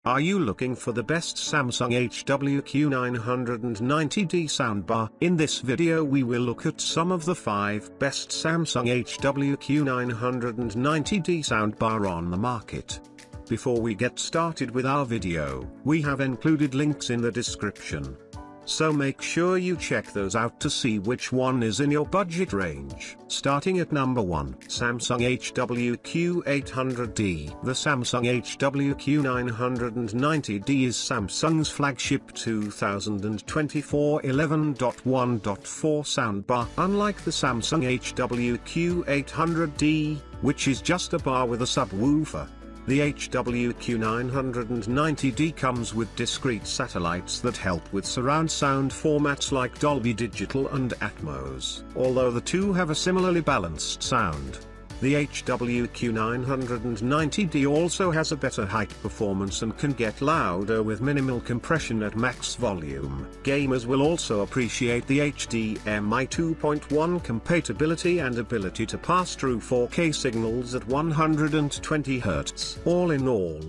Are you looking for the best Samsung HWQ990D soundbar? In this video we will look at some of the 5 best Samsung HWQ990D soundbar on the market. Before we get started with our video, we have included links in the description. So make sure you check those out to see which one is in your budget range. Starting at number 1, Samsung HWQ800D. The Samsung HWQ990D is Samsung's flagship 2024 11.1.4 soundbar. Unlike the Samsung HWQ800D, which is just a bar with a subwoofer, the HWQ990D comes with discrete satellites that help with surround sound formats like Dolby Digital and Atmos. Although the two have a similarly balanced sound, the HWQ990D also has a better height performance and can get louder with minimal compression at max volume. Gamers will also appreciate the HDMI 2.1 compatibility and ability to pass through 4K signals at 120 Hz. All in all,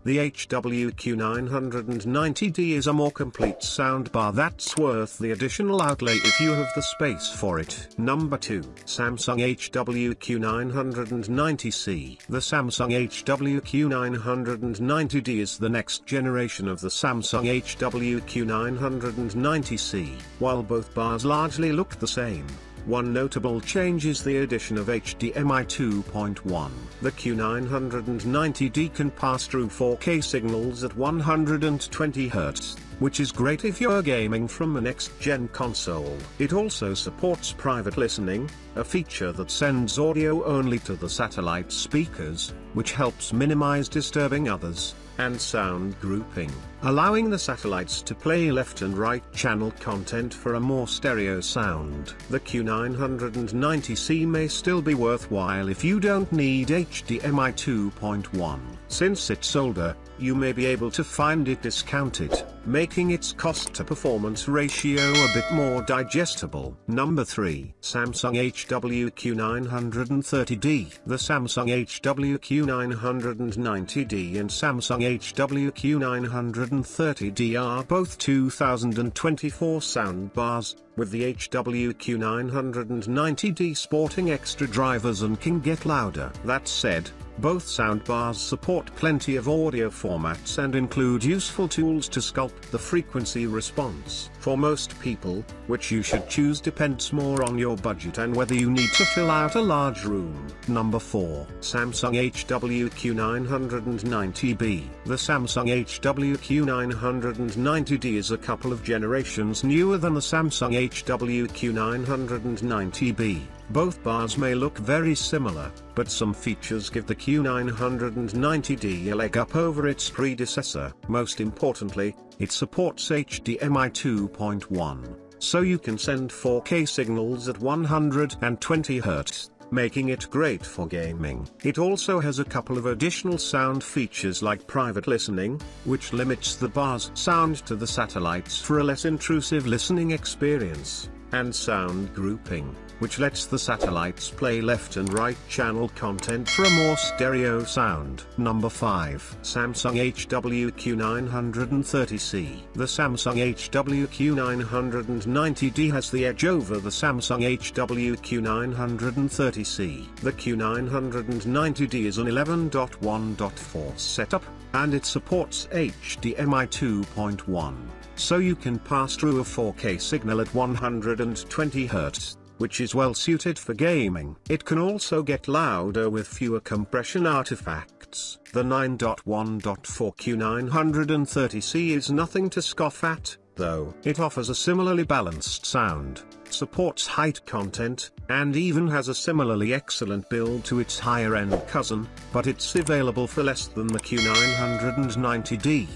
the HWQ990D is a more complete soundbar that's worth the additional outlay if you have the space for it. Number 2, Samsung HWQ990C. The Samsung HWQ990D is the next generation of the Samsung HWQ990C. While both bars largely look the same, one notable change is the addition of HDMI 2.1. The Q990D can pass through 4K signals at 120 Hz, which is great if you're gaming from a next-gen console. It also supports private listening, a feature that sends audio only to the satellite speakers, which helps minimize disturbing others, and sound grouping, allowing the satellites to play left and right channel content for a more stereo sound. The Q990C may still be worthwhile if you don't need HDMI 2.1. Since it's older, you may be able to find it discounted, making its cost-to-performance ratio a bit more digestible. Number 3, Samsung HWQ930D. The Samsung HWQ990D and Samsung HWQ930D are both 2024 soundbars, with the HWQ990D sporting extra drivers and can get louder. That said, both soundbars support plenty of audio formats and include useful tools to sculpt the frequency response. For most people, which you should choose depends more on your budget and whether you need to fill out a large room. Number 4, Samsung HWQ990B. The Samsung HWQ990D is a couple of generations newer than the Samsung HWQ990B. Both bars may look very similar, but some features give the Q990D a leg up over its predecessor. Most importantly, it supports HDMI 2.1, so you can send 4K signals at 120 Hz, making it great for gaming. It also has a couple of additional sound features like private listening, which limits the bar's sound to the satellites for a less intrusive listening experience, and sound grouping, which lets the satellites play left and right channel content for a more stereo sound. Number 5, Samsung HWQ930C. The Samsung HWQ990D has the edge over the Samsung HWQ930C. The Q990D is an 11.1.4 setup, and it supports HDMI 2.1, so you can pass through a 4K signal at 120 Hz. Which is well suited for gaming. It can also get louder with fewer compression artifacts. The 9.1.4 Q930C is nothing to scoff at, though. It offers a similarly balanced sound, supports height content, and even has a similarly excellent build to its higher-end cousin, but it's available for less than the Q990D.